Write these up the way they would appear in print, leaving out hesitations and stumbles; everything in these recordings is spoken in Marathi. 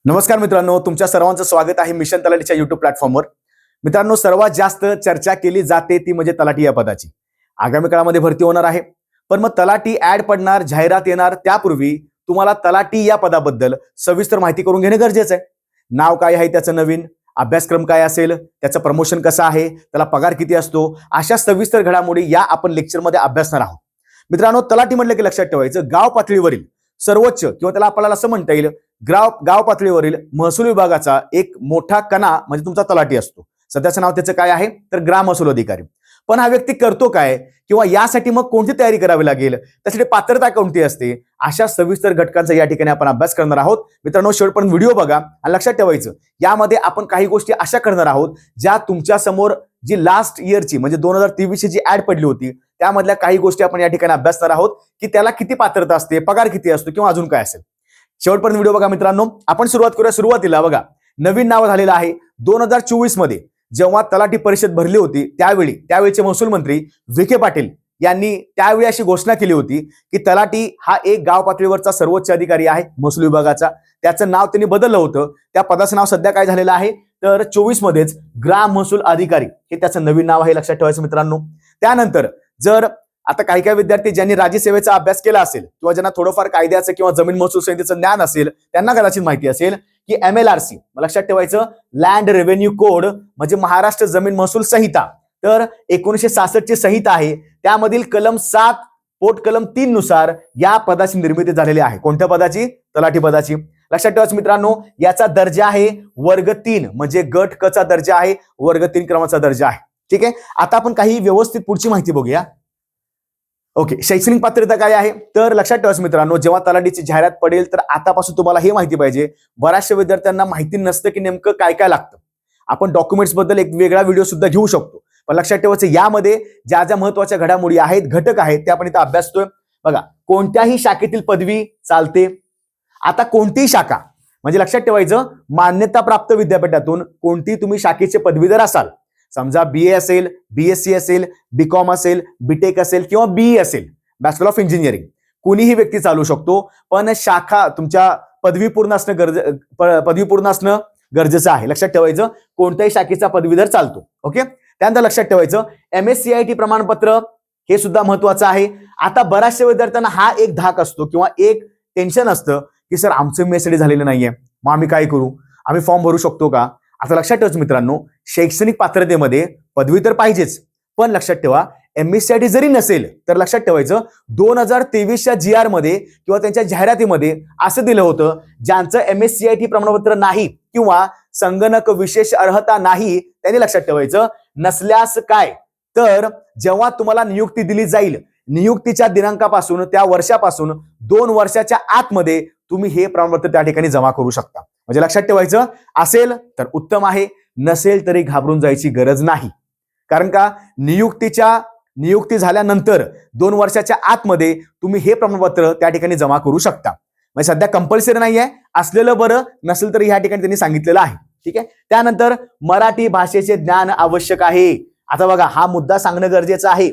नमस्कार मित्रांनो, तुमच्या सर्वांचं स्वागत आहे मिशन तलाठीच्या YouTube प्लॅटफॉर्मवर। मित्रांनो, सर्वात जास्त चर्चा केली जाते ती म्हणजे तलाठी या पदाची। आगामी काळामध्ये भरती होणार आहे, पण मग तलाठी ऍड पडणार, जाहिरात येणार त्यापूर्वी तुम्हाला तलाठी या पदाबद्दल सविस्तर माहिती करून घेणे गरजेचे आहे। नाव काय आहे त्याचं, नवीन अभ्यासक्रम काय असेल, त्याचं प्रमोशन कसं आहे, त्याला पगार किती असतो, अशा सविस्तर घडामोडी या आपण लेक्चरमध्ये अभ्यासणार आहोत। मित्रांनो, तलाठी म्हटलं की लक्षात ठेवायचं गाव पातळीवरील सर्वोच्च किंवा त्याला आपल्याला असं म्हणता येईल गाव पातळीवरील महसूल विभागाचा एक मोठा कणा म्हणजे तुमचा तलाठी असतो। सध्याचं नाव त्याचं काय आहे तर ग्राम महसूल अधिकारी। पण हा व्यक्ती करतो काय किंवा यासाठी मग कोणती तयारी करावी लागेल, त्यासाठी पात्रता कोणती असते, अशा सविस्तर घटकांचा या ठिकाणी आपण अभ्यास करणार आहोत। मित्रांनो, शेवटपर्यंत व्हिडिओ बघा आणि लक्षात ठेवायचं यामध्ये आपण काही गोष्टी अशा करणार आहोत ज्या तुमच्या समोर जी लास्ट इयरची म्हणजे 2023 ची जी ऍड पडली होती त्यामधल्या काही गोष्टी आपण या ठिकाणी अभ्यासणार आहोत की त्याला किती पात्रता असते, पगार किती असतो किंवा अजून काय असेल। शेवटपर्यंत व्हिडिओ बघा मित्रांनो। आपण सुरुवात करूया। सुरुवातीला बघा, नवीन नाव झालेलं आहे 2024 मध्ये जेव्हा तलाठी परिषद भरली होती त्यावेळीचे महसूल मंत्री विखे पाटील यांनी त्यावेळी अशी घोषणा केली होती की तलाठी हा एक गाव पातळीवरचा सर्वोच्च अधिकारी आहे महसूल विभागाचा। त्याचं नाव त्यांनी बदललं होतं, त्या पदाचं नाव सध्या काय झालेलं आहे तर 24 मध्येच ग्राम महसूल अधिकारी हे त्याचं नवीन नाव आहे, लक्षात ठेवायचं मित्रांनो। त्यानंतर जर आता काही विद्यार्थी ज्यांनी राज्यसेवेचा अभ्यास केला असेल किंवा ज्यांना थोडंफार कायद्याचं किंवा जमीन महसूल संहितेचं ज्ञान असेल त्यांना कदाचित माहिती असेल की MLRC लक्षात ठेवायचं लँड रेव्हेन्यू कोड म्हणजे महाराष्ट्र जमीन महसूल संहिता। तर 1966 ची संहिता आहे, त्यामधील कलम 7 पोट कलम 3 नुसार या पदाची निर्मिती झालेली आहे। कोणत्या पदाची? तलाठी पदाची। लक्षात ठेवायचं मित्रांनो, याचा दर्जा आहे वर्ग 3 म्हणजे गट क चा दर्जा आहे, वर्ग 3 क्रमांकाचा दर्जा आहे। ठीक आहे, आता आपण काही व्यवस्थित पुढची माहिती बघूया। ओके, शैक्षणिक पात्रता काय आहे तर लक्षात ठेवायचं मित्रांनो, जेव्हा तलाठीची जाहिरात पडेल तर आतापासून तुम्हाला हे माहिती पाहिजे। बऱ्याचशा विद्यार्थ्यांना माहिती नसतं की नेमकं काय काय लागतं। आपण डॉक्युमेंट्स बद्दल एक वेगळा व्हिडिओ सुद्धा घेऊ शकतो, पण लक्षात ठेवायचं यामध्ये ज्या ज्या महत्त्वाच्या घडामोडी आहेत, घटक आहेत ते आपण इथे अभ्यासतोय। बघा, कोणत्याही शाखेतील पदवी चालते। आता कोणतीही शाखा म्हणजे लक्षात ठेवायचं मान्यताप्राप्त विद्यापीठातून कोणती तुम्ही शाखेचे पदवीधर असाल, समजा BA असेल, BSc असेल, BCom असेल, BTech असेल किंवा BE असेल, बॅचलर ऑफ इंजिनिअरिंग, कोणीही व्यक्ती चालू शकतो, पण शाखा तुमच्या पदवी पूर्ण असणं गरजेचं आहे। लक्षात ठेवायचं कोणत्याही शाखेचा पदवीधर चालतो। ओके, त्यानंतर लक्षात ठेवायचं MSCIT प्रमाणपत्र हे सुद्धा महत्वाचं आहे। आता बऱ्याचशा विद्यार्थ्यांना हा एक धाक असतो किंवा एक टेन्शन असतं की सर आमचं MSCIT झालेलं नाहीये, मग आम्ही काय करू, आम्ही फॉर्म भरू शकतो का? आता लक्षात ठेवायचं मित्रांनो, शैक्षणिक पात्रतेमध्ये पदवी तर पाहिजेच, पण लक्षात ठेवा MSCIT जरी नसेल तर लक्षात ठेवायचं 2023च्या GR मध्ये किंवा त्यांच्या जाहिरातीमध्ये असं दिलं होतं ज्यांचं MSCIT प्रमाणपत्र नाही किंवा संगणक विशेष अर्हता नाही त्यांनी लक्षात ठेवायचं नसल्यास काय तर जेव्हा तुम्हाला नियुक्ती दिली जाईल नियुक्तीच्या दिनांकापासून त्या वर्षापासून 2 वर्षाच्या आतमध्ये तुम्ही हे प्रमाणपत्र त्या ठिकाणी जमा करू शकता। म्हणजे लक्षात ठेवायचं असेल तर उत्तम आहे, नसेल तरी घाबरून जायची गरज नाही, कारण का नियुक्ती झाल्यानंतर 2 वर्षाच्या आतमध्ये तुम्ही हे प्रमाणपत्र त्या ठिकाणी जमा करू शकता। म्हणजे सध्या कंपल्सरी नाहीये, असलेलं बरं, नसेल तरी ह्या ठिकाणी त्यांनी सांगितलेलं आहे। ठीक आहे, त्यानंतर मराठी भाषेचे ज्ञान आवश्यक आहे। आता बघा, हा मुद्दा सांगणं गरजेचं आहे।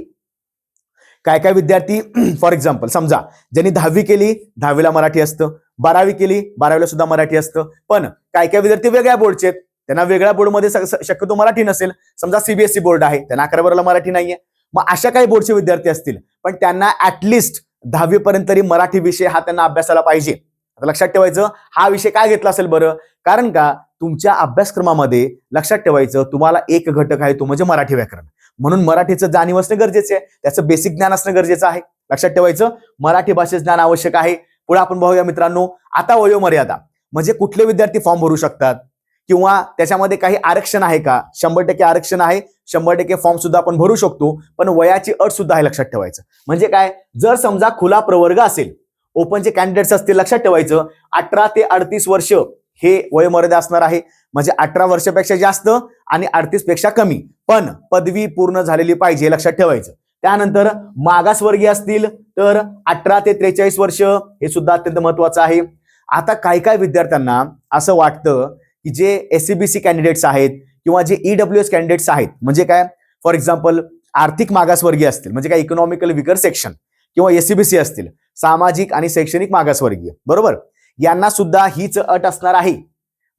काय विद्यार्थी फॉर एक्झाम्पल समजा ज्यांनी 10वी केली 10वीला मराठी असतं, 12वी केली 12वीला सुद्धा मराठी असतं, पण काय विद्यार्थी वेगळ्या बोर्डचे आहेत, त्यांना वेगळ्या बोर्डमध्ये शक्यतो मराठी नसेल, समजा CBSE बोर्ड आहे त्यांना 11वीला मराठी नाहीये, मग अशा काही बोर्डचे विद्यार्थी असतील पण त्यांना ऍटलिस्ट 10वी पर्यंत तरी मराठी विषय हा त्यांना अभ्यासाला पाहिजे। आता लक्षात ठेवायचं हा विषय काय घेतला असेल बरं, कारण का तुमच्या अभ्यासक्रमामध्ये लक्षात ठेवायचं तुम्हाला एक घटक आहे तो म्हणजे मराठी व्याकरण, म्हणून मराठीचं जाणीव असणं गरजेचं आहे, त्याचं बेसिक ज्ञान असणं गरजेचं आहे। लक्षात ठेवायचं मराठी भाषेचं ज्ञान आवश्यक आहे। पुढे आपण बघूया मित्रांनो, आता वयोमर्यादा म्हणजे कुठले विद्यार्थी फॉर्म भरू शकतात किंवा त्याच्यामध्ये काही आरक्षण आहे का? 100% आरक्षण आहे, 100% फॉर्म सुद्धा आपण भरू शकतो, पण वयाची अट सुद्धा आहे लक्षात ठेवायचं। म्हणजे काय, जर समजा खुला प्रवर्ग असेल, ओपनचे कॅन्डिडेट्स असतील, लक्षात ठेवायचं 18 ते 38 वर्ष हे वयोमर्यादा असणार आहे, म्हणजे 18 वर्षापेक्षा जास्त आणि 38 पेक्षा कमी, पण पदवी पूर्ण झालेली पाहिजे, लक्षात ठेवायचं। त्यानंतर मागासवर्गीय असतील तर 18 ते 43 वर्ष हे सुद्धा अत्यंत महत्वाचं आहे। आता काय विद्यार्थ्यांना असं वाटतं की जे SCBC कॅन्डिडेट्स आहेत किंवा जे EWS कॅन्डिडेट्स आहेत, म्हणजे काय फॉर एक्झाम्पल आर्थिक मागासवर्गीय असतील म्हणजे काय इकॉनॉमिकल विकर सेक्शन किंवा SCBC असतील सामाजिक आणि शैक्षणिक मागासवर्गीय, बरोबर, यांना सुद्धा हीच अट असणार आहे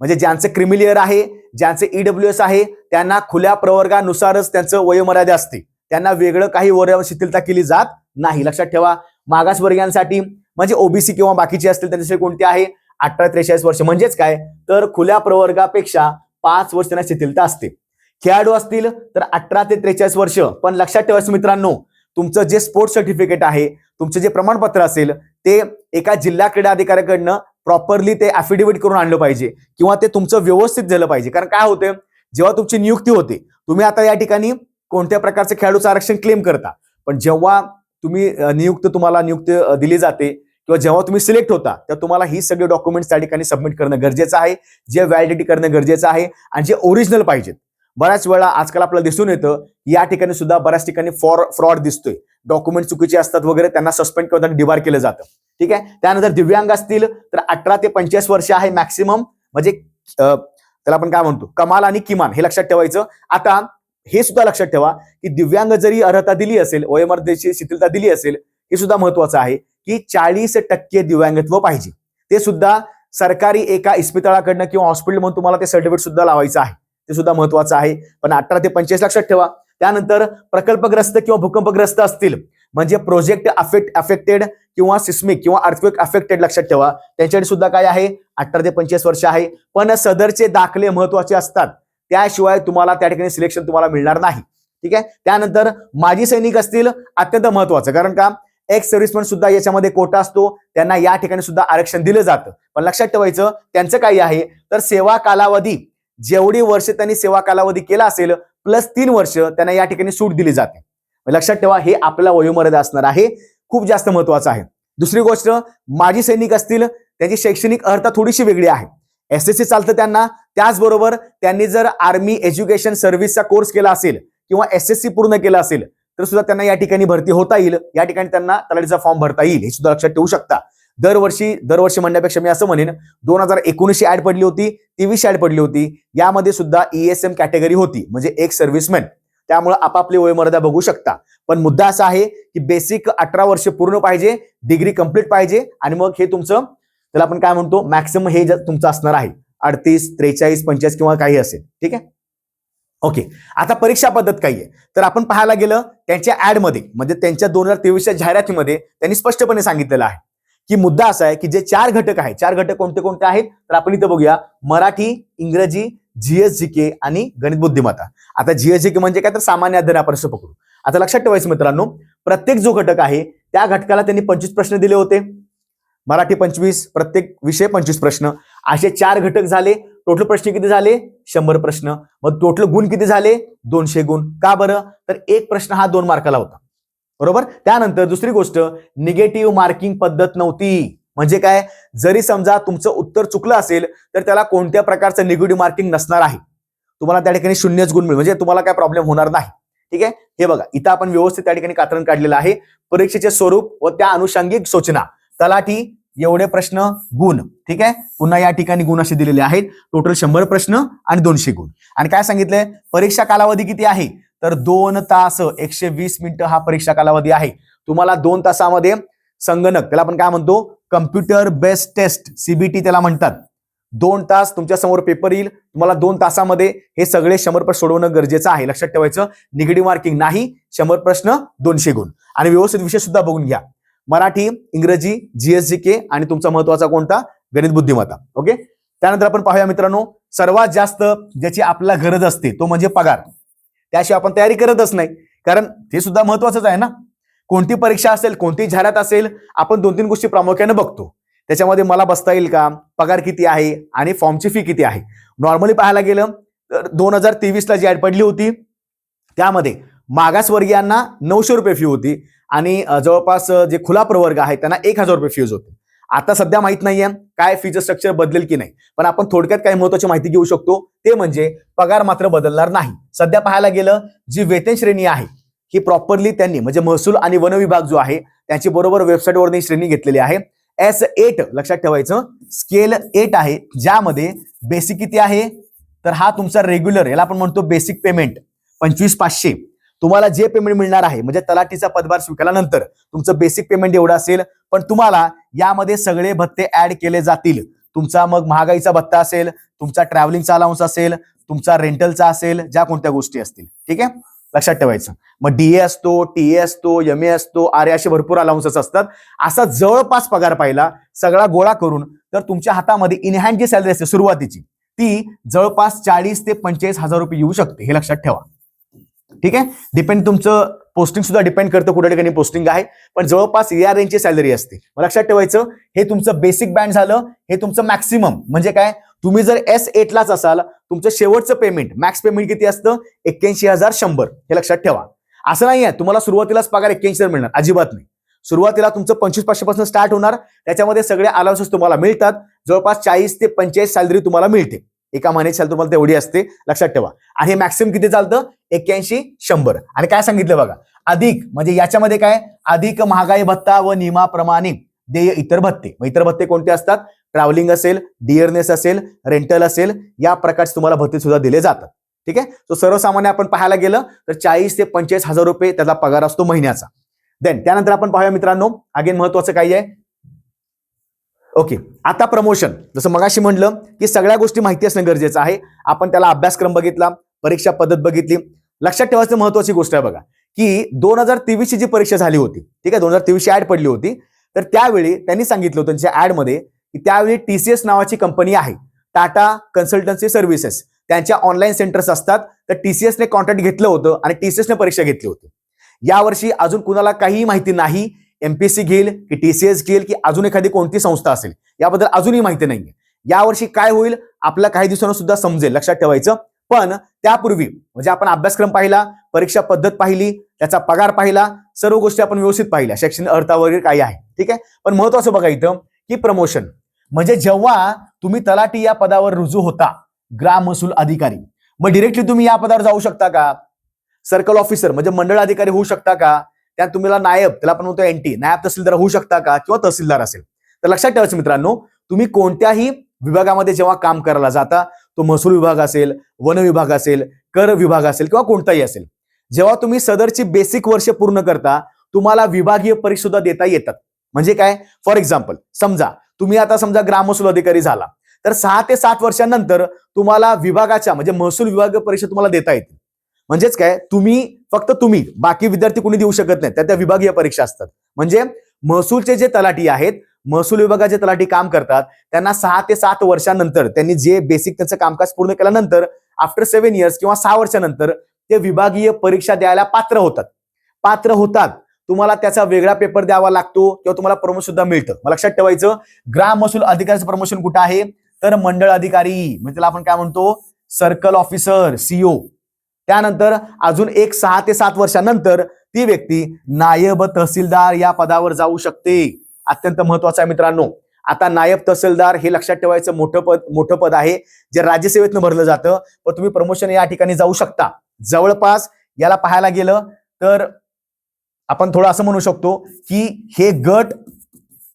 म्हणजे ज्यांचं क्रिमिलियर आहे, ज्यांचे EWS आहे, त्यांना खुल्या प्रवर्गानुसारच त्यांचं वयोमर्यादा असते. त्यांना वेगळं काही वयोमर्यादा शिथिलता केली जात नाही. लक्षात ठेवा. मागासवर्गीयांसाठी म्हणजे ओबीसी किंवा बाकीचे असतील त्यांच्यासाठी कोणते आहे 18-43 वर्ष. म्हणजेच काय तर खुल्या प्रवर्गापेक्षा 5 वर्ष त्यांना शिथिलता असते. खेळाडू असतील तर 18 ते 43 वर्ष. पण लक्षात ठेवायचं मित्रांनो, तुमचं जे स्पोर्ट्स सर्टिफिकेट आहे, तुमचं जे प्रमाणपत्र असेल ते एका जिल्हा क्रीडा अधिकाऱ्याकडनं प्रॉपरली ते अफिडेव्हिट करून आणलं पाहिजे किंवा ते तुमचं व्यवस्थित झालं पाहिजे. कारण काय होते, जेव्हा तुमची नियुक्ती होते, तुम्ही आता या ठिकाणी कोणत्या प्रकारचं खेळाडूचं आरक्षण क्लेम करता, पण जेव्हा तुम्ही तुम्हाला नियुक्ती दिली जाते किंवा जेव्हा तुम्ही सिलेक्ट होता तेव्हा तुम्हाला ही सगळे डॉक्युमेंट्स त्या ठिकाणी सबमिट करणं गरजेचं आहे, जे व्हॅलिडिटी करणं गरजेचं आहे आणि जे ओरिजिनल पाहिजेत. बऱ्याच वेळा आजकाल आपल्याला दिसून येतं या ठिकाणी सुद्धा बऱ्याच ठिकाणी फ्रॉड दिसतोय. डॉक्युमेंट चुकीचे असतात वगैरे, त्यांना सस्पेंड किंवा डिबार केलं जातं. ठीक आहे. त्यानंतर दिव्यांग असतील तर 18 ते 45 वर्ष आहे मॅक्सिमम, म्हणजे त्याला आपण काय म्हणतो कमाल आणि किमान, हे लक्षात ठेवायचं. आता हे सुद्धा लक्षात ठेवा की दिव्यांग जरी अर्हता दिली असेल, वयोमर्यादेची शिथिलता दिली असेल, हे सुद्धा महत्वाचं आहे की 40% दिव्यांगत्व पाहिजे. ते सुद्धा सरकारी एका इस्पितळाकडनं किंवा हॉस्पिटल म्हणून तुम्हाला ते सर्टिफिकेट सुद्धा लावायचं आहे. ते सुद्धा महत्वाचं आहे. पण 18 ते 45 लक्षात ठेवा. त्यानंतर प्रकल्पग्रस्त किंवा भूकंपग्रस्त असतील, म्हणजे प्रोजेक्ट अफेक्टेड किंवा सिस्मिक किंवा अर्थक्वेक अफेक्टेड, लक्षात ठेवा त्यांच्यासाठी सुद्धा काय आहे 18 ते 45 वर्ष आहे. पण सदरचे दाखले महत्वाचे असतात, त्याशिवाय तुम्हाला त्या ठिकाणी सिलेक्शन तुम्हाला मिळणार नाही. ठीक आहे. त्यानंतर माजी सैनिक असतील, अत्यंत महत्वाचं, कारण का एक्स सर्व्हिसमन सुद्धा याच्यामध्ये कोटा असतो, त्यांना या ठिकाणी सुद्धा आरक्षण दिलं जातं. पण लक्षात ठेवायचं त्यांचं काय आहे तर सेवा कालावधी, जेवढी वर्ष त्यांनी सेवा कालावधी केला असेल प्लस 3 वर्ष त्यांना या ठिकाणी सूट दिली जाते. लक्षात ठेवा हे आपला वयोमर्यादा असणार आहे, खूप जास्त महत्वाचं आहे. दुसरी गोष्ट, माजी सैनिक असतील त्यांची शैक्षणिक अर्हता थोडीशी वेगळी आहे. SSC चालतं त्यांना. त्याचबरोबर त्यांनी जर आर्मी एज्युकेशन सर्व्हिसचा कोर्स केला असेल किंवा SSC पूर्ण केला असेल तर सुद्धा त्यांना या ठिकाणी भरती होता येईल. या ठिकाणी त्यांना तलाठीचा फॉर्म भरता येईल, हे सुद्धा लक्षात ठेवू शकता. दरवर्षी म्हणण्यापेक्षा मी असं म्हणेन 2019 ऍड पडली होती, 23 ऍड पडली होती, यामध्ये सुद्धा ESM कॅटेगरी होती, म्हणजे एक सर्व्हिसमॅन. त्यामुळे आपापली वयोमर्यादा बघू शकता. पण मुद्दा असा आहे की बेसिक 18 वर्ष पूर्ण पाहिजे, डिग्री कंप्लीट पाहिजे, आणि मग हे तुमचं त्याला आपण काय म्हणतो मॅक्सिमम हे तुमचं असणार आहे 38, 43, 45 किंवा काही असेल. ठीक आहे. ओके. आता परीक्षा पद्धत काय आहे तर आपण पाहायला गेलं त्यांच्या ऍड मध्ये, म्हणजे त्यांच्या 2023च्या जाहिरातीमध्ये त्यांनी स्पष्टपणे सांगितलेलं आहे की मुद्दा असा आहे की जे 4 घटक आहेत, 4 घटक कोणते कोणते आहेत तर आपण इथं बघूया. मराठी, इंग्रजी, GS/GK आणि गणित बुद्धिमत्ता. आता GS/GK म्हणजे काय तर सामान्य अध्ययन आपण असं पकडू. आता लक्षात ठेवायचं मित्रांनो, प्रत्येक जो घटक आहे त्या घटकाला त्यांनी 25 प्रश्न दिले होते. मराठी 25, प्रत्येक विषय 25 प्रश्न, असे 4 घटक झाले. टोटल प्रश्न किती झाले 100 प्रश्न. मग टोटल गुण किती झाले 200 गुण. का बरं तर एक प्रश्न हा 2 मार्काला होता, बरोबर. त्यानंतर दुसरी गोष्ट, निगेटिव्ह मार्किंग पद्धत नव्हती. म्हणजे काय, जरी समजा तुमचं उत्तर चुकलं असेल तर त्याला कोणत्या प्रकारचं निगेटिव्ह मार्किंग नसणार आहे. तुम्हाला त्या ठिकाणी 0 गुण मिळेल, म्हणजे तुम्हाला काय प्रॉब्लेम होणार नाही. ठीक आहे. हे बघा इथं आपण व्यवस्थित त्या ठिकाणी कात्रण काढलेलं आहे. परीक्षेचे स्वरूप व त्या अनुषंगिक सूचना, तलाठी एवढे प्रश्न गुण. ठीक आहे. पुन्हा या ठिकाणी गुण असे दिलेले आहेत. टोटल 100 प्रश्न आणि 200 गुण. आणि काय सांगितलंय, परीक्षा कालावधी किती आहे तर 2 तास 120 मिनिटं हा परीक्षा कालावधी आहे. तुम्हाला 2 तासामध्ये संगणक, त्याला आपण काय म्हणतो कम्प्युटर बेस्ड टेस्ट, CBT त्याला म्हणतात. 2 तास तुमच्या समोर पेपर येईल. तुम्हाला 2 तासामध्ये हे सगळे 100 प्रश्न सोडवणं गरजेचं आहे. लक्षात ठेवायचं, निगेटिव्ह मार्किंग नाही. 100 प्रश्न 200 गुण. आणि व्यवस्थित विषय सुद्धा बघून घ्या, मराठी, इंग्रजी, GS/GK आणि तुमचा महत्वाचा कोणता गणित बुद्धिमत्ता. ओके. त्यानंतर आपण पाहूया मित्रांनो, सर्वात जास्त ज्याची आपल्याला गरज असते तो म्हणजे पगार. त्याशिवाय आपण तयारी करतच नाही, कारण ते सुद्धा महत्वाचंच आहे ना. कोणती परीक्षा असेल, कोणती जाहिरात असेल, आपण 2-3 गोष्टी प्रामुख्याने बघतो. त्याच्यामध्ये मला बसता येईल का, पगार किती आहे आणि फॉर्मची फी किती आहे. नॉर्मली पाहायला गेलं तर 2023ला जी ऍड पडली होती त्यामध्ये मागासवर्गीयांना 900 रुपये फी होती आणि जवळपास जे खुला प्रवर्ग आहे त्यांना 1000 रुपये फीज होती. आता सध्या माहित नाहीये काय फीचं स्ट्रक्चर बदलेल की नाही, पण आपण थोडक्यात काही महत्वाची माहिती घेऊ शकतो. ते म्हणजे पगार मात्र बदलणार नाही. सध्या पाहायला गेलं जी वेतन श्रेणी आहे ही प्रॉपरली त्यांनी, म्हणजे महसूल आणि वन विभाग जो आहे त्याची बरोबर वेबसाईटवर श्रेणी घेतलेली आहे. S8 लक्षात ठेवायचं, स्केल 8 आहे, ज्यामध्ये बेसिक किती आहे तर हा तुमचा रेग्युलर, याला आपण म्हणतो बेसिक पेमेंट 25,500. तुम्हाला जे पेमेंट मिळणार आहे म्हणजे तलाठीचा पदभार स्वीकारल्यानंतर तुमचं बेसिक पेमेंट एवढं असेल. पण तुम्हाला यामध्ये सगळे भत्ते ऍड केले जातील. तुमचा मग महागाईचा भत्ता असेल, तुमचा ट्रॅव्हलिंगचा अलाउन्स असेल, तुमचा रेंटलचा असेल, ज्या कोणत्या गोष्टी असतील. ठीक आहे, लक्षात ठेवायचं. मग डीए असतो, टीए असतो, एमए असतो, आर असे भरपूर अलाउन्सेस असतात. असा जवळपास पगार पाहिला सगळा गोळा करून तर तुमच्या हातामध्ये इन हँड जी सॅलरी असते सुरुवातीची ती जवळपास 40 ते 45 हजार रुपये येऊ शकते. हे लक्षात ठेवा. ठीक आहे, डिपेंड तुमचं पोस्टिंग सुद्धा डिपेंड करतं कुठे ठिकाणी पोस्टिंग आहे, पण जवळपास या रेंजची सॅलरी असते. लक्षात ठेवायचं, हे तुमचं बेसिक बँड झालं. हे तुमचं मॅक्सिमम म्हणजे काय, तुम्ही जर S8 लाच असाल तुमचं शेवटचं पेमेंट मॅक्स पेमेंट किती असतं, 81,100. हे लक्षात ठेवा. असं नाहीये तुम्हाला सुरुवातीलाच पगार 81,000 मिळणार, अजिबात नाही. सुरुवातीला तुमचं 25,500 पासून स्टार्ट होणार. त्याच्यामध्ये सगळे अलाउन्सेस तुम्हाला मिळतात. जवळपास 40 ते 45 सॅलरी तुम्हाला मिळते. एका महिन्याची सॅलरी तुम्हाला तेवढी असते, लक्षात ठेवा. आणि हे मॅक्सिमम किती चालतं, 81,100. आणि काय सांगितलं बघा, अधिक म्हणजे याच्यामध्ये काय, अधिक महागाई भत्ता व नियमाप्रमाणे देय इतर भत्ते. इतर भत्ते कोणते असतात, ट्रॅव्हलिंग असेल, डिअरनेस असेल, रेंटल असेल, या प्रकारचे तुम्हाला भत्ते सुद्धा दिले जातात. ठीक आहे, तो सर्वसामान्य आपण पाहायला गेलं तर 40 ते 45 हजार रुपये त्याचा पगार असतो महिन्याचा. देन त्यानंतर आपण पाहूया मित्रांनो, अगेन महत्वाचं काय आहे. ओके, आता प्रमोशन. जसं मगाशी म्हटलं की सगळ्या गोष्टी माहिती असणं गरजेचं आहे. आपण त्याला अभ्यासक्रम बघितला, परीक्षा पद्धत बघितली. लक्षात ठेवायचं महत्वाची गोष्ट आहे बघा की 2023 ची जी परीक्षा झाली होती, ठीक आहे, 2023 ऍड पडली होती, तर त्यावेळी त्यांनी सांगितलं होतं त्यांच्या ऍड मध्ये की त्यावेळी TCS नावाची कंपनी आहे, टाटा कन्सल्टन्सी सर्व्हिसेस, त्यांच्या ऑनलाईन सेंटर्स असतात. तर TCS ने कॉन्ट्रॅक्ट घेतलं होतं आणि TCS ने परीक्षा घेतली होती. यावर्षी अजून कुणाला काही माहिती नाही, MPSC घेईल की TCS घेईल की अजून एखादी कोणती संस्था असेल, याबद्दल अजूनही माहिती नाहीये. यावर्षी काय होईल आपल्या काही दिवसांना सुद्धा समजेल, लक्षात ठेवायचं. पण त्यापूर्वी म्हणजे आपण अभ्यासक्रम पाहिला, परीक्षा पद्धत पाहिली, त्याचा पगार पाहिला, सर्व गोष्टी आपण व्यवस्थित पाहिल्या, शैक्षणिक अर्थ वगैरे काय आहे. ठीक आहे, पण महत्वाचं बघा इथं की प्रमोशन म्हणजे जेव्हा तुम्ही तलाठी या पदावर रुजू होता, ग्राम महसूल अधिकारी, मग डिरेक्टली तुम्ही या पदावर जाऊ शकता का, सर्कल ऑफिसर म्हणजे मंडळ अधिकारी होऊ शकता का, त्यात तुम्हाला नायब, त्याला आपण म्हणतो NT नायब तहसीलदार होऊ शकता का, किंवा तहसीलदार असेल. तर लक्षात ठेवायचं मित्रांनो, तुम्ही कोणत्याही विभागामध्ये जेव्हा काम करायला जाता, तो महसूल विभाग असेल, वन विभाग असेल, कर विभाग असेल किंवा कोणताही असेल, जेव्हा तुम्ही सदरची बेसिक वर्ष पूर्ण करता तुम्हाला विभागीय परीक्षा सुद्धा देता येतात. म्हणजे काय, फॉर एक्झाम्पल समजा तुम्ही आता समजा ग्राम महसूल अधिकारी झाला तर 6 ते 7 वर्षांनंतर तुम्हाला विभागाच्या म्हणजे महसूल विभागीय परीक्षा तुम्हाला देता येते. म्हणजेच काय, फक्त तुम्ही बाकी विद्यार्थी कोणी देऊ शकत नाही, त्या विभागीय परीक्षा असतात. म्हणजे महसूलचे जे तलाठी आहेत, महसूल विभागाचे तलाठी काम करतात, त्यांना 6 ते 7 वर्षांनंतर त्यांनी जे बेसिक त्यांचं कामकाज पूर्ण केल्यानंतर आफ्टर 7 इयर्स किंवा 6 वर्षांनंतर ते विभागीय परीक्षा द्यायला पात्र होतात. तुम्हाला त्याचा वेगळा पेपर द्यावा लागतो किंवा तुम्हाला प्रमोशन सुद्धा मिळतं. मला लक्षात ठेवायचं, ग्राम महसूल अधिकाऱ्याचं प्रमोशन कुठं आहे, तर मंडळ अधिकारी म्हणजे त्याला आपण काय म्हणतो, सर्कल ऑफिसर CO. त्यानंतर अजून 6 ते 7 वर्षांनंतर ती व्यक्ती नायब तहसीलदार या पदावर जाऊ शकते. अत्यंत महत्वाचं आहे मित्रांनो. आता नायब तहसीलदार हे लक्षात ठेवायचं मोठं पद आहे, जे राज्यसेवेतनं भरलं जातं, पण तुम्ही प्रमोशन या ठिकाणी जाऊ शकता. जवळपास याला पाहायला गेलं तर आपण थोडं असं म्हणू शकतो की हे गट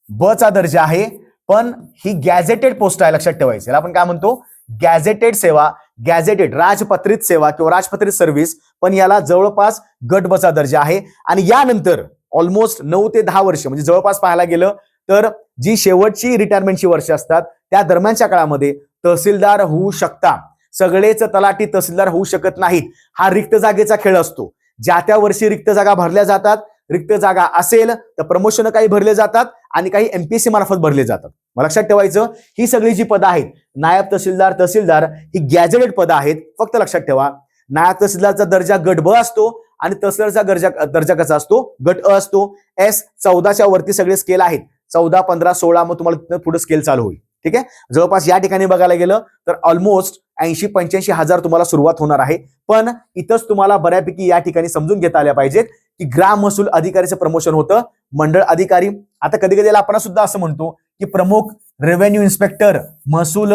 ब चा दर्जा आहे, पण ही गॅझेटेड पोस्ट आहे. लक्षात ठेवायचं, याला आपण काय म्हणतो, गॅझेटेड सेवा, गॅझेटेड राजपत्रित सेवा किंवा राजपत्रित सर्व्हिस, पण याला जवळपास गट ब चा दर्जा आहे. आणि यानंतर ऑलमोस्ट 9 ते 10 वर्ष म्हणजे जवळपास पाहायला गेलं तर जी शेवटची रिटायरमेंटची वर्ष असतात त्या दरम्यानच्या काळामध्ये तहसीलदार होऊ शकता. सगळेच तलाठी तहसीलदार होऊ शकत नाहीत. हा रिक्त जागेचा खेळ असतो. ज्या त्या वर्षी रिक्त जागा भरल्या जातात. रिक्त जागा असेल तर प्रमोशन काही भरले जातात आणि काही MPSC मार्फत भरले जातात. मला लक्षात ठेवायचं, ही सगळी जी पदं आहेत, नायब तहसीलदार ही गॅझेटेड पदं आहेत. फक्त लक्षात ठेवा, नायब तहसीलदारचा दर्जा गट ब असतो आणि तहसीलदारचा दर्जा कसा असतो, गट अ असतो. S14च्या वरती सगळे स्केल आहेत, 14, 15, 16, मग तुम्हाला पुढे स्केल चालू होईल. ठीक आहे, जवळपास या ठिकाणी बघायला गेलं तर ऑलमोस्ट 80-85 हजार तुम्हाला सुरुवात होणार आहे. पण इथंच तुम्हाला बऱ्यापैकी या ठिकाणी समजून घेता आल्या पाहिजेत की ग्राम महसूल अधिकारीचं प्रमोशन होतं मंडळ अधिकारी. आता कधी कधी आपण सुद्धा असं म्हणतो की प्रमुख रेव्हेन्यू इन्स्पेक्टर महसूल,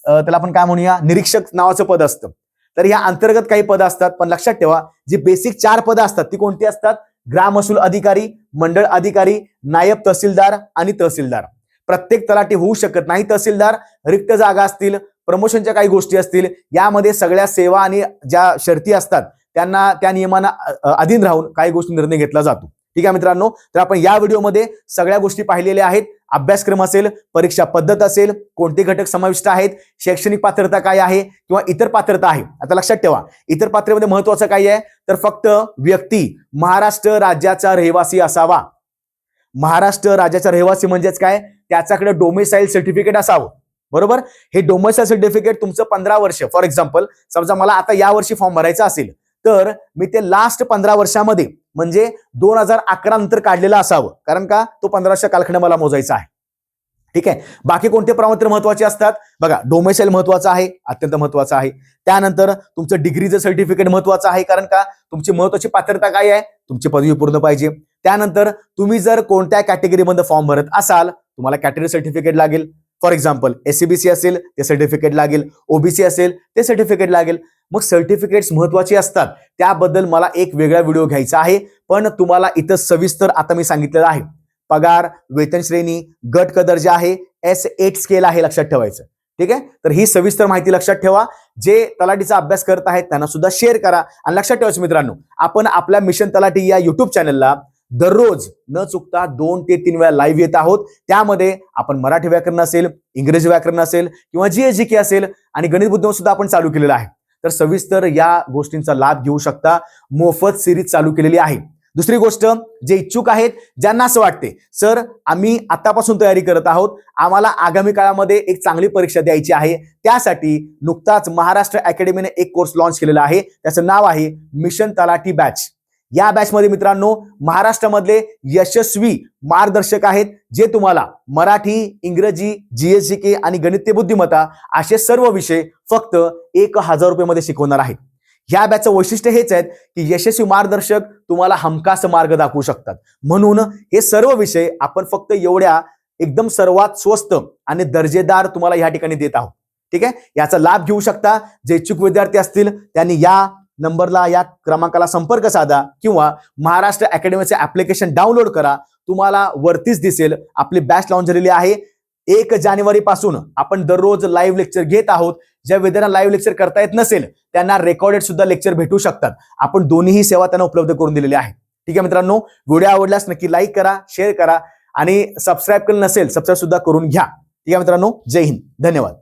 त्याला आपण काय म्हणूया, निरीक्षक नावाचं पद असतं. तर या अंतर्गत काही पदं असतात, पण लक्षात ठेवा जी बेसिक 4 पदं असतात ती कोणती असतात, ग्राम महसूल अधिकारी, मंडळ अधिकारी, नायब तहसीलदार आणि तहसीलदार. प्रत्येक तलाठी होऊ शकत नाही तहसीलदार. रिक्त जागा असतील, प्रमोशनच्या काही गोष्टी असतील, यामध्ये सगळ्या सेवा आणि ज्या शर्ती असतात त्यांना त्या नियमांना अधीन राहून काही गोष्टी निर्णय घेतला जातो. ठीक आहे मित्रांनो, तर आपण या व्हिडिओमध्ये सगळ्या गोष्टी पाहिलेल्या आहेत. अभ्यासक्रम असेल, परीक्षा पद्धत असेल, कोणते घटक समाविष्ट आहेत, शैक्षणिक पात्रता काय आहे किंवा इतर पात्रता आहे. आता लक्षात ठेवा, इतर पात्रतेमध्ये महत्वाचं काय आहे तर फक्त व्यक्ती महाराष्ट्र राज्याचा रहिवासी असावा. महाराष्ट्र राज्याचा रहिवासी म्हणजेच काय, त्याच्याकडे डोमिसाईल सर्टिफिकेट असावं. बरोबर, हे डोमिसाईल सर्टिफिकेट तुमचं 15 वर्ष, फॉर एक्झाम्पल समजा मला आता या वर्षी फॉर्म भरायचा असेल तर मी ते लास्ट 15 वर्षामध्ये म्हणजे 2011 नंतर काढलेलं असावं, कारण का तो 15 वर्ष कालखंड मला मोजायचा आहे. ठीक आहे. बाकी कोणते प्रमाणपत्र महत्वाचे असतात बघा, डोमिसाईल महत्वाचं आहे, अत्यंत महत्वाचं आहे. त्यानंतर तुमचं डिग्रीचं सर्टिफिकेट महत्वाचं आहे, कारण का तुमची महत्वाची पात्रता काय आहे, तुमची पदवी पूर्ण पाहिजे. त्यानंतर तुम्ही जर कोणत्या कॅटेगरीमध्ये फॉर्म भरत असाल तुम्हाला कॅटेगरी सर्टिफिकेट लागेल. फॉर एक्झाम्पल एससीबीसी असेल ते सर्टिफिकेट लागेल, ओबीसी असेल ते सर्टिफिकेट लागेल. मग सर्टिफिकेट्स महत्वाची असतात, त्याबद्दल मला एक वेगळा व्हिडिओ घ्यायचा आहे. पण तुम्हाला इथं सविस्तर आता मी सांगितलेलं आहे. पगार, वेतन श्रेणी, गट क दर्जा आहे, S8 स्केल आहे, लक्षात ठेवायचं. ठीक आहे, तर ही सविस्तर माहिती लक्षात ठेवा. जे तलाठीचा अभ्यास करत आहेत त्यांना सुद्धा शेअर करा. आणि लक्षात ठेवायचं मित्रांनो, आपण आपल्या मिशन तलाठी या युट्यूब चॅनलला दररोज न चुकता 2 ते 3 वेळा लाईव्ह येत आहोत. त्यामध्ये आपण मराठी व्याकरण असेल, इंग्रजी व्याकरण असेल किंवा GSGK असेल आणि गणित बुद्धिमत्ता सुद्धा आपण चालू केलेला आहे. तर सविस्तर या गोष्टींचा लाभ घेऊ शकता. मोफत सिरीज चालू केलेली आहे. दुसरी गोष्ट, जे इच्छुक आहेत, ज्यांना असं वाटते सर आम्ही आतापासून तयारी करत आहोत, आम्हाला आगामी काळामध्ये एक चांगली परीक्षा द्यायची आहे, त्यासाठी नुकताच महाराष्ट्र अकॅडमीने एक कोर्स लॉन्च केलेला आहे. त्याचं नाव आहे मिशन तलाठी बॅच. या बॅचमध्ये मित्रांनो महाराष्ट्रामधले यशस्वी मार्गदर्शक आहेत, जे तुम्हाला मराठी, इंग्रजी, GSGK आणि गणित बुद्धिमत्ता असे सर्व विषय फक्त 1000 रुपये शिकवणार आहेत. ह्या बॅचचं वैशिष्ट्य हेच आहे की यशस्वी मार्गदर्शक तुम्हाला हमखास मार्ग दाखवू शकतात. म्हणून हे सर्व विषय आपण फक्त एवढ्या एकदम सर्वात स्वस्त आणि दर्जेदार तुम्हाला या ठिकाणी देत आहोत. ठीक आहे, याचा लाभ घेऊ शकता. जे इच्छुक विद्यार्थी असतील त्यांनी या नंबरला, या क्रमांकाला संपर्क साधा किंवा महाराष्ट्र अकॅडमीचे ऍप्लिकेशन डाउनलोड करा. तुम्हाला वरतीच दिसेल आपली बॅच लॉन्च झालेली आहे. 1 जानेवारी पासून आपण दररोज लाईव्ह लेक्चर घेत आहोत. ज्या विद्यार्थ्यांना लाईव्ह लेक्चर करता येत नसेल त्यांना रेकॉर्डेड सुद्धा लेक्चर भेटू शकतात. आपण दोन्ही सेवा त्यांना उपलब्ध करून दिलेल्या आहे. ठीक आहे मित्रांनो, व्हिडिओ आवडल्यास नक्की लाईक करा, शेअर करा आणि सबस्क्राईब केलं नसेल सबस्क्राईब सुद्धा करून घ्या. ठीक आहे मित्रांनो, जय हिंद, धन्यवाद.